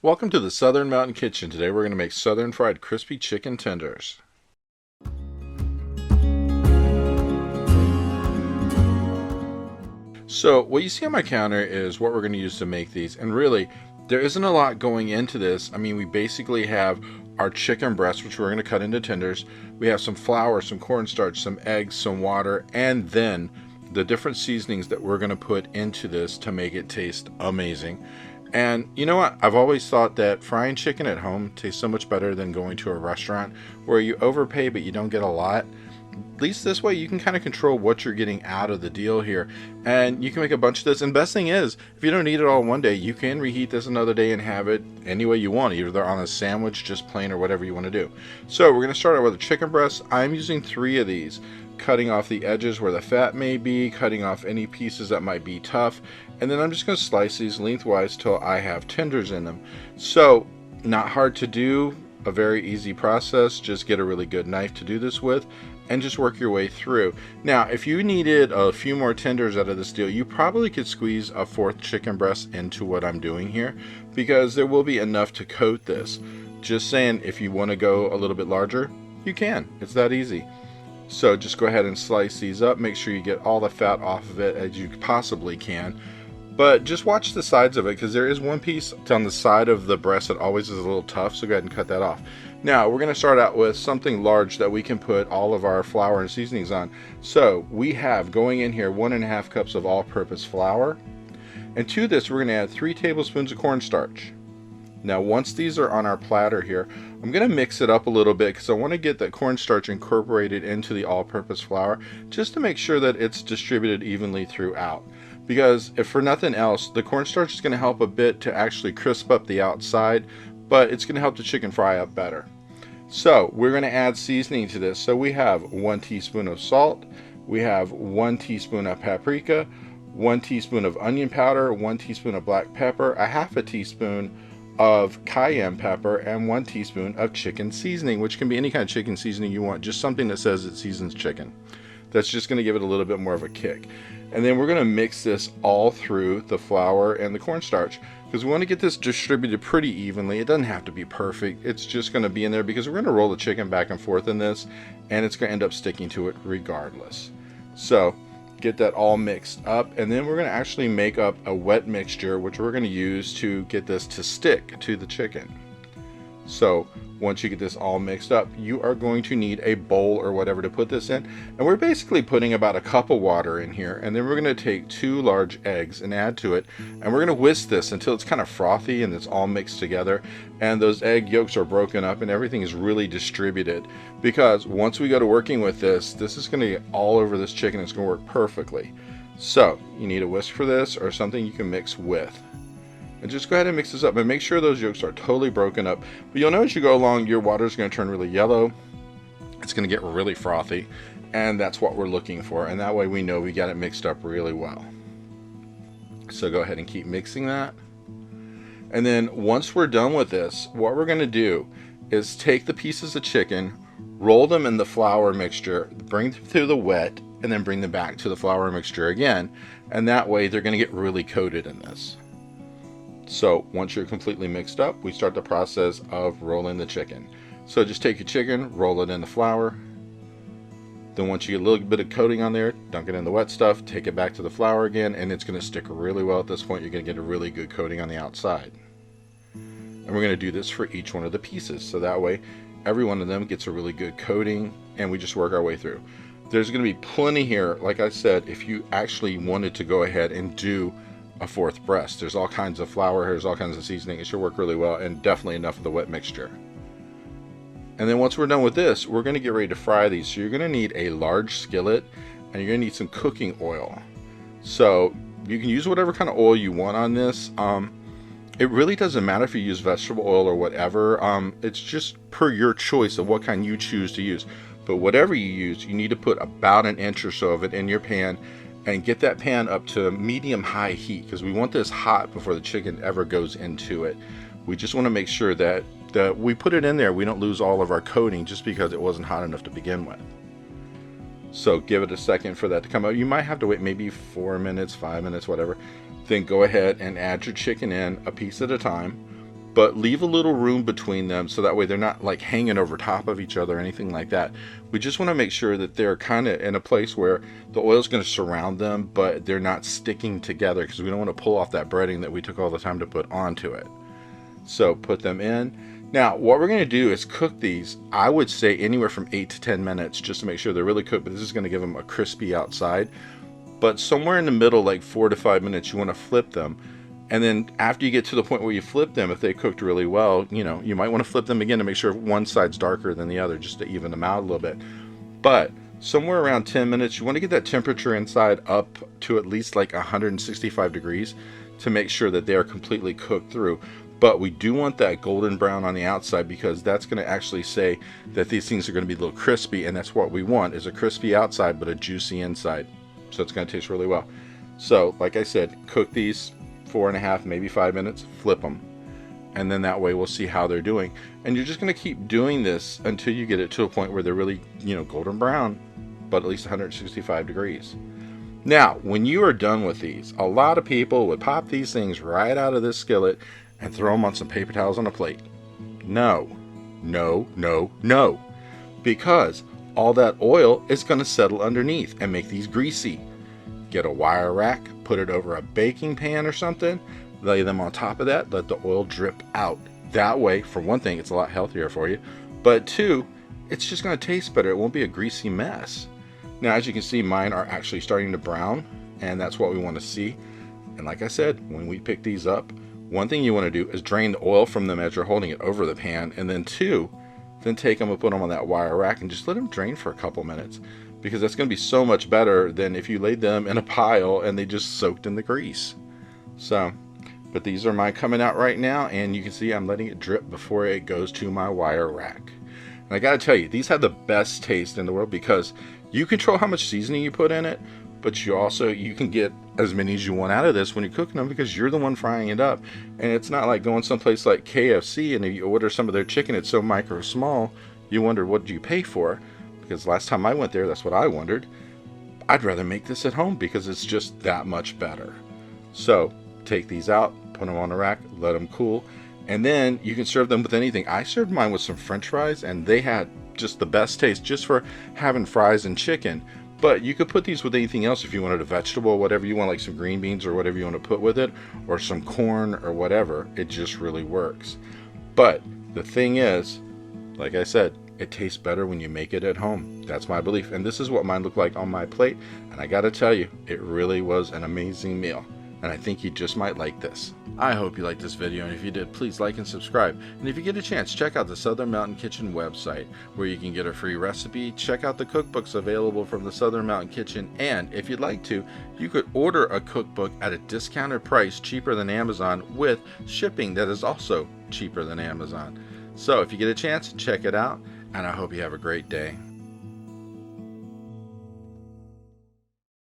Welcome to the Southern Mountain Kitchen. Today we're going to make Southern fried crispy chicken tenders. So what you see on my counter is what we're going to use to make these, and really there isn't a lot going into this. I mean, we basically have our chicken breast, which we're going to cut into tenders. We have some flour, some cornstarch, some eggs, some water, and then the different seasonings that we're going to put into this to make it taste amazing. And you know what? I've always thought that frying chicken at home tastes so much better than going to a restaurant where you overpay but you don't get a lot. At least this way you can kind of control what you're getting out of the deal here. And you can make a bunch of this. And best thing is, if you don't eat it all one day, you can reheat this another day and have it any way you want, either on a sandwich, just plain, or whatever you want to do. So we're going to start out with a chicken breast. I'm using 3 of these, cutting off the edges where the fat may be, cutting off any pieces that might be tough, and then I'm just going to slice these lengthwise till I have tenders in them. So not hard to do, a very easy process. Just get a really good knife to do this with and just work your way through. Now if you needed a few more tenders out of this deal, you probably could squeeze a 4th chicken breast into what I'm doing here, because there will be enough to coat this. Just saying, if you want to go a little bit larger, you can. It's that easy. So just go ahead and slice these up. Make sure you get all the fat off of it as you possibly can. But just watch the sides of it, because there is one piece on the side of the breast that always is a little tough, so go ahead and cut that off. Now we're going to start out with something large that we can put all of our flour and seasonings on. So we have going in here 1.5 cups of all-purpose flour. And to this we're going to add 3 tablespoons of cornstarch. Now once these are on our platter here, I'm going to mix it up a little bit because I want to get that cornstarch incorporated into the all-purpose flour, just to make sure that it's distributed evenly throughout. Because if for nothing else, the cornstarch is going to help a bit to actually crisp up the outside, but it's going to help the chicken fry up better. So we're going to add seasoning to this. So we have 1 teaspoon of salt, we have 1 teaspoon of paprika, 1 teaspoon of onion powder, 1 teaspoon of black pepper, a half a teaspoon of cayenne pepper, and 1 teaspoon of chicken seasoning, which can be any kind of chicken seasoning you want, just something that says it seasons chicken. That's just going to give it a little bit more of a kick. And then we're going to mix this all through the flour and the cornstarch, because we want to get this distributed pretty evenly. It doesn't have to be perfect. It's just going to be in there because we're going to roll the chicken back and forth in this, and it's going to end up sticking to it regardless. So get that all mixed up, and then we're going to actually make up a wet mixture, which we're going to use to get this to stick to the chicken. So once you get this all mixed up, you are going to need a bowl or whatever to put this in, and we're basically putting about a cup of water in here, and then we're going to take 2 large eggs and add to it, and we're going to whisk this until it's kind of frothy and it's all mixed together, and those egg yolks are broken up and everything is really distributed. Because once we go to working with this is going to get all over this chicken. It's going to work perfectly. So you need a whisk for this, or something you can mix with. And just go ahead and mix this up and make sure those yolks are totally broken up. But you'll know as you go along, your water is going to turn really yellow. It's going to get really frothy, and that's what we're looking for. And that way we know we got it mixed up really well. So go ahead and keep mixing that. And then once we're done with this, what we're going to do is take the pieces of chicken, roll them in the flour mixture, bring them through the wet, and then bring them back to the flour mixture again. And that way they're going to get really coated in this. So once you're completely mixed up, we start the process of rolling the chicken. So just take your chicken, roll it in the flour. Then once you get a little bit of coating on there, dunk it in the wet stuff, take it back to the flour again, and it's going to stick really well at this point. You're going to get a really good coating on the outside. And we're going to do this for each one of the pieces. So that way, every one of them gets a really good coating, and we just work our way through. There's going to be plenty here, like I said, if you actually wanted to go ahead and do a 4th breast. There's all kinds of flour, there's all kinds of seasoning. It should work really well, and definitely enough of the wet mixture. And then once we're done with this, we're going to get ready to fry these. So you're going to need a large skillet, and you're going to need some cooking oil. So you can use whatever kind of oil you want on this. It really doesn't matter if you use vegetable oil or whatever. It's just per your choice of what kind you choose to use. But whatever you use, you need to put about 1 inch or so of it in your pan, and get that pan up to medium-high heat, because we want this hot before the chicken ever goes into it. We just want to make sure that we put it in there, we don't lose all of our coating just because it wasn't hot enough to begin with. So give it a second for that to come up. You might have to wait maybe 4 minutes, 5 minutes, whatever. Then go ahead and add your chicken in a piece at a time. but leave a little room between them so that way they're not like hanging over top of each other or anything like that. We just want to make sure that they're kind of in a place where the oil is going to surround them, but they're not sticking together, because we don't want to pull off that breading that we took all the time to put onto it. So put them in. Now what we're going to do is cook these, I would say anywhere from 8 to 10 minutes, just to make sure they're really cooked, but this is going to give them a crispy outside. But somewhere in the middle, like 4 to 5 minutes, you want to flip them. And then after you get to the point where you flip them, if they cooked really well, you know, you might want to flip them again to make sure one side's darker than the other, just to even them out a little bit. But somewhere around 10 minutes, you want to get that temperature inside up to at least like 165 degrees to make sure that they are completely cooked through. But we do want that golden brown on the outside, because that's going to actually say that these things are going to be a little crispy, and that's what we want, is a crispy outside but a juicy inside. So it's going to taste really well. So like I said, cook these 4.5, maybe 5 minutes, flip them, and then that way we'll see how they're doing. And you're just going to keep doing this until you get it to a point where they're really, you know, golden brown, but at least 165 degrees. Now when you are done with these, a lot of people would pop these things right out of this skillet and throw them on some paper towels on a plate. No, no, no, no, because all that oil is going to settle underneath and make these greasy. Get a wire rack, put it over a baking pan or something, lay them on top of that, let the oil drip out. That way, for one thing, it's a lot healthier for you, but two, it's just going to taste better. It won't be a greasy mess. Now as you can see, mine are actually starting to brown, and that's what we want to see. And like I said, when we pick these up, one thing you want to do is drain the oil from them as you're holding it over the pan, and then two, then take them and put them on that wire rack and just let them drain for a couple minutes, because that's going to be so much better than if you laid them in a pile and they just soaked in the grease. So, but these are mine coming out right now, and you can see I'm letting it drip before it goes to my wire rack. And I gotta tell you, these have the best taste in the world, because you control how much seasoning you put in it, but you can get as many as you want out of this when you're cooking them, because you're the one frying it up. And it's not like going someplace like KFC and if you order some of their chicken, it's so micro small, you wonder what do you pay for. Because last time I went there, that's what I wondered. I'd rather make this at home because it's just that much better. So take these out, put them on a rack, let them cool, and then you can serve them with anything. I served mine with some French fries, and they had just the best taste just for having fries and chicken. But you could put these with anything else if you wanted a vegetable, whatever you want, like some green beans or whatever you want to put with it, or some corn or whatever. It just really works. But the thing is, like I said, it tastes better when you make it at home. That's my belief. And this is what mine looked like on my plate. And I gotta tell you, it really was an amazing meal. And I think you just might like this. I hope you liked this video, and if you did, please like and subscribe. And if you get a chance, check out the Southern Mountain Kitchen website, where you can get a free recipe, check out the cookbooks available from the Southern Mountain Kitchen, and if you'd like to, you could order a cookbook at a discounted price, cheaper than Amazon, with shipping that is also cheaper than Amazon. So if you get a chance, check it out, and I hope you have a great day.